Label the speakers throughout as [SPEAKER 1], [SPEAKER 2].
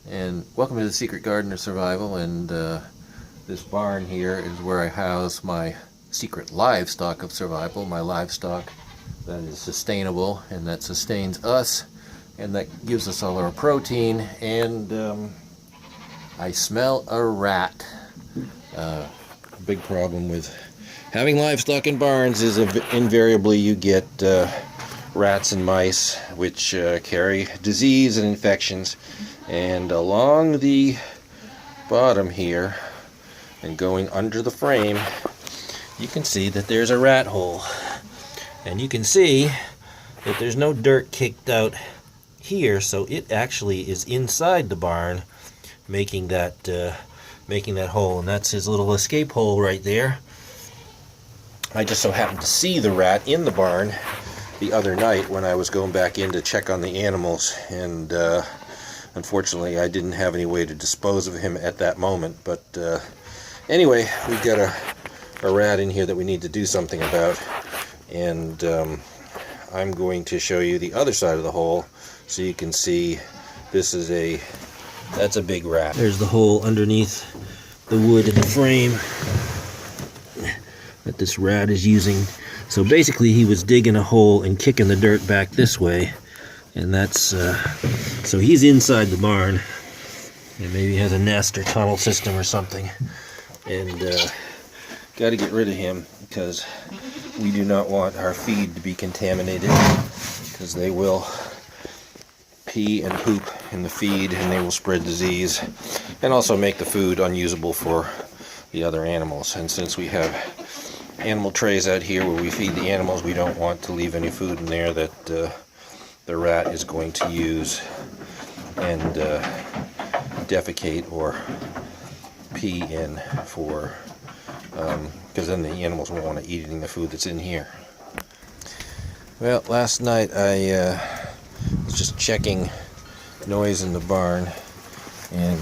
[SPEAKER 1] And welcome to the Secret Garden of Survival. And this barn here is where I house my secret livestock of survival, my livestock that is sustainable and that sustains us and that gives us all our protein. And I smell a rat. Big problem with having livestock in barns is invariably you get rats and mice, which carry disease and infections. And along the bottom here and going under the frame, you can see that there's a rat hole. And you can see that there's no dirt kicked out here, so it actually is inside the barn, making that hole. And that's his little escape hole right there. I just so happened to see the rat in the barn the other night when I was going back in to check on the animals, and unfortunately I didn't have any way to dispose of him at that moment. But anyway, we've got a rat in here that we need to do something about, and I'm going to show you the other side of the hole so you can see. That's a big rat. There's the hole underneath the wood in the frame that this rat is using. So basically he was digging a hole and kicking the dirt back this way, and that's so he's inside the barn, and maybe has a nest or tunnel system or something, and got to get rid of him because we do not want our feed to be contaminated, because they will pee and poop in the feed and they will spread disease and also make the food unusable for the other animals. And since we have animal trays out here where we feed the animals, we don't want to leave any food in there that the rat is going to use and defecate or pee in for, because then the animals won't want to eat the food that's in here. Well, last night I was just checking noise in the barn, and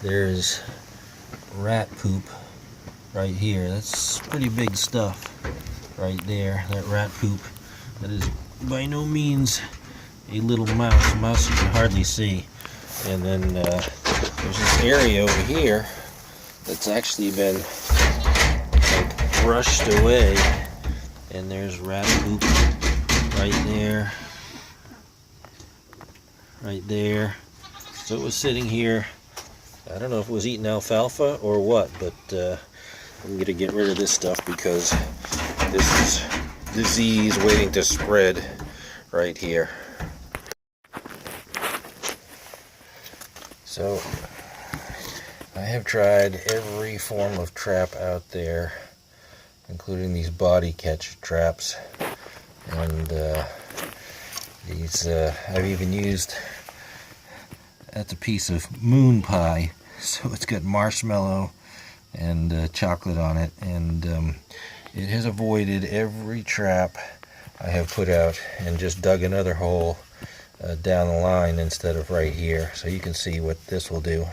[SPEAKER 1] there's rat poop right here. That's pretty big stuff right there, that rat poop. That is by no means a little mouse. A mouse you can hardly see. And then there's this area over here that's actually been like brushed away, and there's rat poop right there, right there. So it was sitting here. I don't know if it was eating alfalfa or what, but I'm going to get rid of this stuff because this is disease waiting to spread right here. So I have tried every form of trap out there, including these body catch traps, and these I've even used, that's a piece of moon pie, so it's got marshmallow and chocolate on it, and it has avoided every trap I have put out, and just dug another hole down the line instead of right here. So you can see what this will do.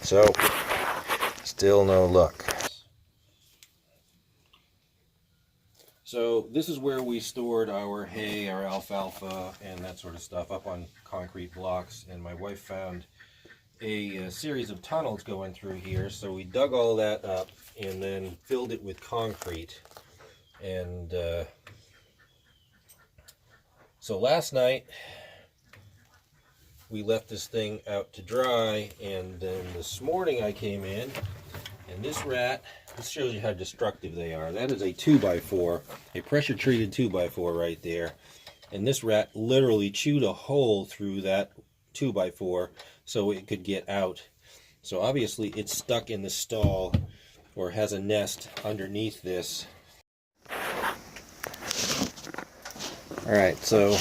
[SPEAKER 1] So still no luck. So this is where we stored our hay, our alfalfa, and that sort of stuff, up on concrete blocks, and my wife found a series of tunnels going through here, so we dug all that up and then filled it with concrete. And so last night we left this thing out to dry, and then this morning I came in, and this rat, this shows you how destructive they are. That is a 2x4, a pressure treated 2x4 right there, and this rat literally chewed a hole through that 2x4 so it could get out. So obviously it's stuck in the stall or has a nest underneath this. Alright, so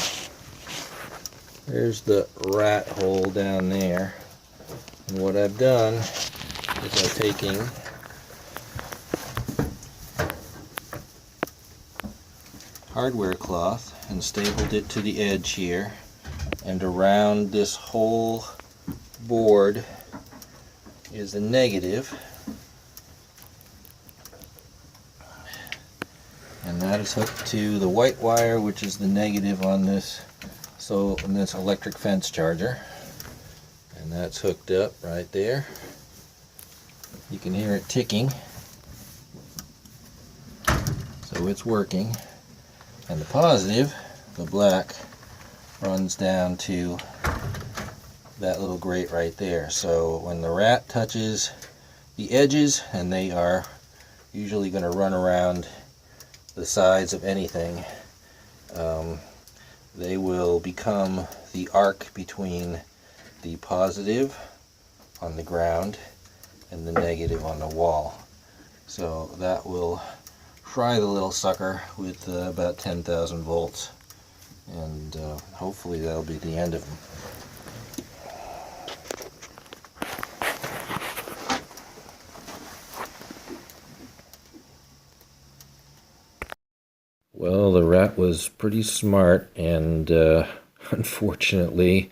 [SPEAKER 1] there's the rat hole down there, and what I've done is I've taken hardware cloth and stapled it to the edge here, and around this whole board is the negative, and that is hooked to the white wire, which is the negative on this So, and this electric fence charger, and that's hooked up right there. You can hear it ticking, so it's working. And the positive, the black, runs down to that little grate right there. So when the rat touches the edges, and they are usually going to run around the sides of anything, they will become the arc between the positive on the ground and the negative on the wall. So that will fry the little sucker with about 10,000 volts, and hopefully that'll be the end of him. Well, the rat was pretty smart, and unfortunately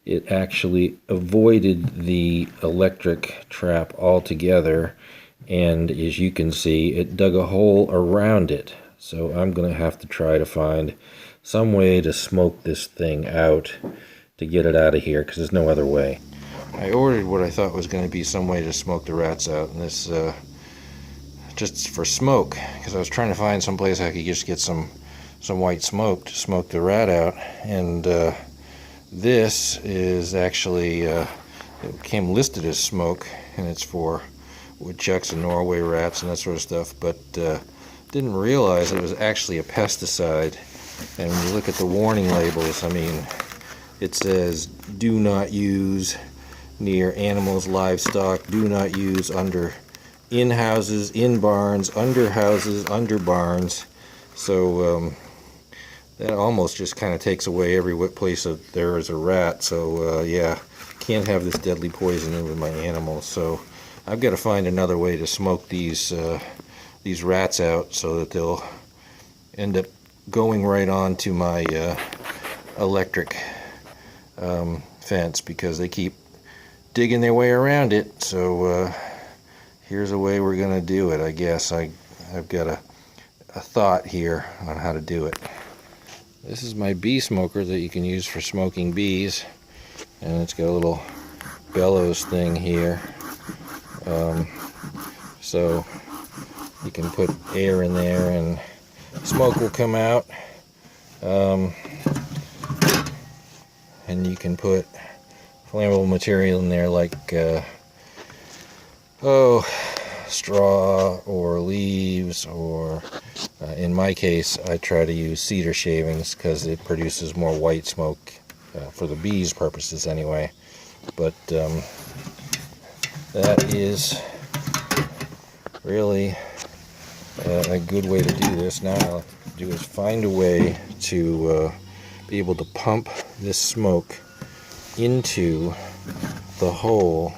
[SPEAKER 1] it actually avoided the electric trap altogether, and as you can see, it dug a hole around it. So I'm going to have to try to find some way to smoke this thing out to get it out of here, because there's no other way. I ordered what I thought was going to be some way to smoke the rats out, and this just for smoke, because I was trying to find some place I could just get some white smoke to smoke the rat out. And this is actually it came listed as smoke, and it's for woodchucks and Norway rats and that sort of stuff, but didn't realize it was actually a pesticide. And when you look at the warning labels, I mean, it says do not use near animals, livestock, do not use in houses, in barns, under houses, under barns. So that almost just kind of takes away every place that there is a rat. So yeah, can't have this deadly poison in with my animals. So I've got to find another way to smoke these rats out so that they'll end up going right on to my electric fence, because they keep digging their way around it. So here's a way we're going to do it, I guess. I've got a thought here on how to do it. This is my bee smoker that you can use for smoking bees, and it's got a little bellows thing here. So you can put air in there and smoke will come out. And you can put flammable material in there like straw or leaves, or in my case I try to use cedar shavings because it produces more white smoke for the bees purposes anyway. But that is really a good way to do this. Now all I have to do is find a way to be able to pump this smoke into the hole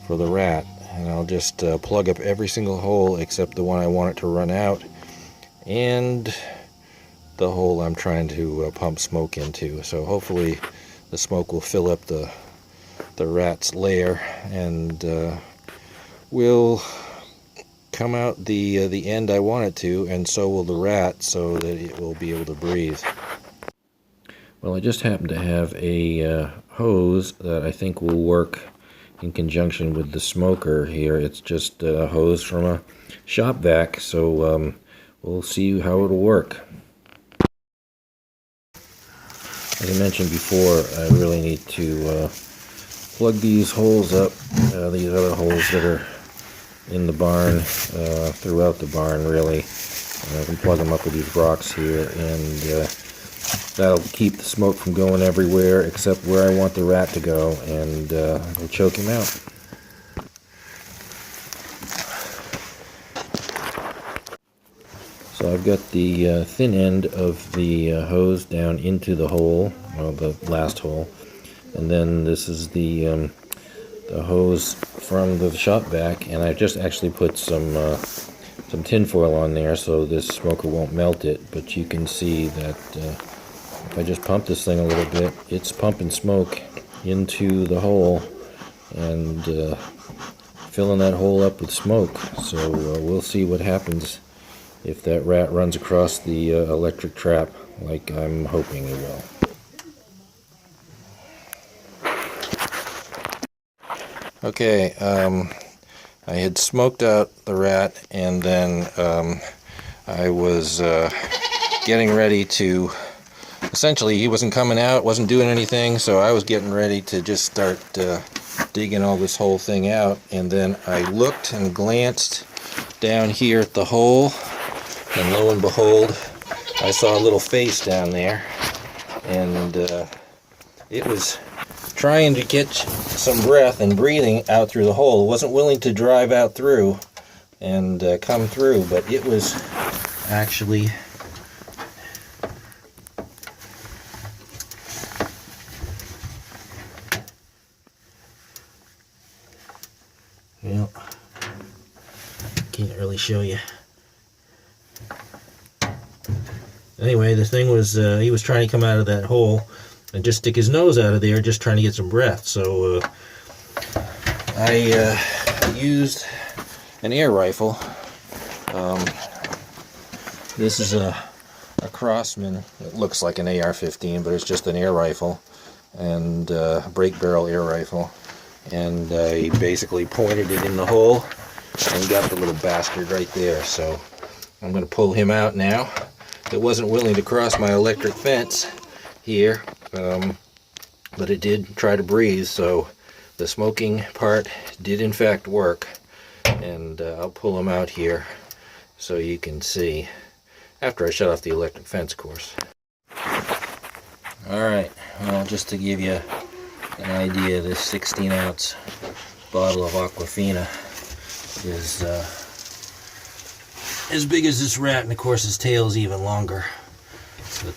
[SPEAKER 1] for the rat, and I'll just plug up every single hole except the one I want it to run out, and the hole I'm trying to pump smoke into. So hopefully the smoke will fill up the rat's lair, and will come out the end I want it to, and so will the rat, so that it will be able to breathe. Well, I just happen to have a hose that I think will work in conjunction with the smoker here. It's just a hose from a shop vac, so we'll see how it'll work. As I mentioned before, I really need to plug these holes up, these other holes that are in the barn, throughout the barn really. I can plug them up with these rocks here, and that'll keep the smoke from going everywhere except where I want the rat to go, and it'll choke him out. So I've got the thin end of the hose down into the hole, well, the last hole, and then this is the hose from the shop vac, and I've just actually put some tin foil on there so this smoker won't melt it. But you can see that if I just pump this thing a little bit, it's pumping smoke into the hole and filling that hole up with smoke. So we'll see what happens if that rat runs across the electric trap like I'm hoping it will. Okay, I had smoked out the rat, and then I was getting ready to, essentially he wasn't coming out, wasn't doing anything, so I was getting ready to just start digging all this whole thing out, and then I looked and glanced down here at the hole, and lo and behold, I saw a little face down there, and it was trying to get some breath and breathing out through the hole. It wasn't willing to drive out through and come through, but it was actually well, can't really show you. Anyway, the thing was, he was trying to come out of that hole and just stick his nose out of there, just trying to get some breath. So I used an air rifle. This is a Crossman. It looks like an AR-15, but it's just an air rifle, and a break barrel air rifle. And I basically pointed it in the hole and got the little bastard right there. So I'm going to pull him out now. It wasn't willing to cross my electric fence here, but it did try to breathe, so the smoking part did in fact work. And I'll pull him out here so you can see, after I shut off the electric fence, of course. Alright, well, just to give you an idea, this 16-ounce bottle of Aquafina is as big as this rat, and of course his tail is even longer. But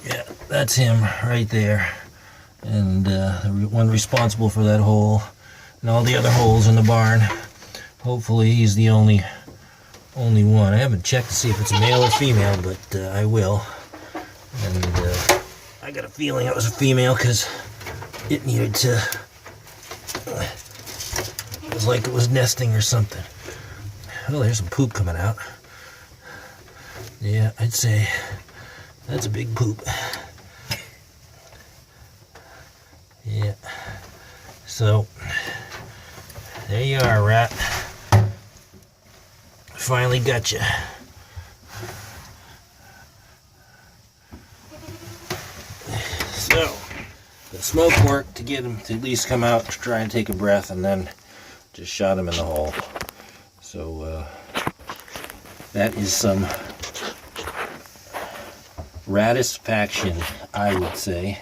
[SPEAKER 1] yeah, that's him right there, and the one responsible for that hole and all the other holes in the barn. Hopefully he's the only one. I haven't checked to see if it's a male or female, but I will. And I got a feeling it was a female because it needed to, it was like it was nesting or something. Oh, there's some poop coming out. Yeah, I'd say that's a big poop. Yeah. So, there you are, rat. Finally got you. So, the smoke worked to get him to at least come out to try and take a breath, and then just shot him in the hole. So, that is some ratisfaction, I would say.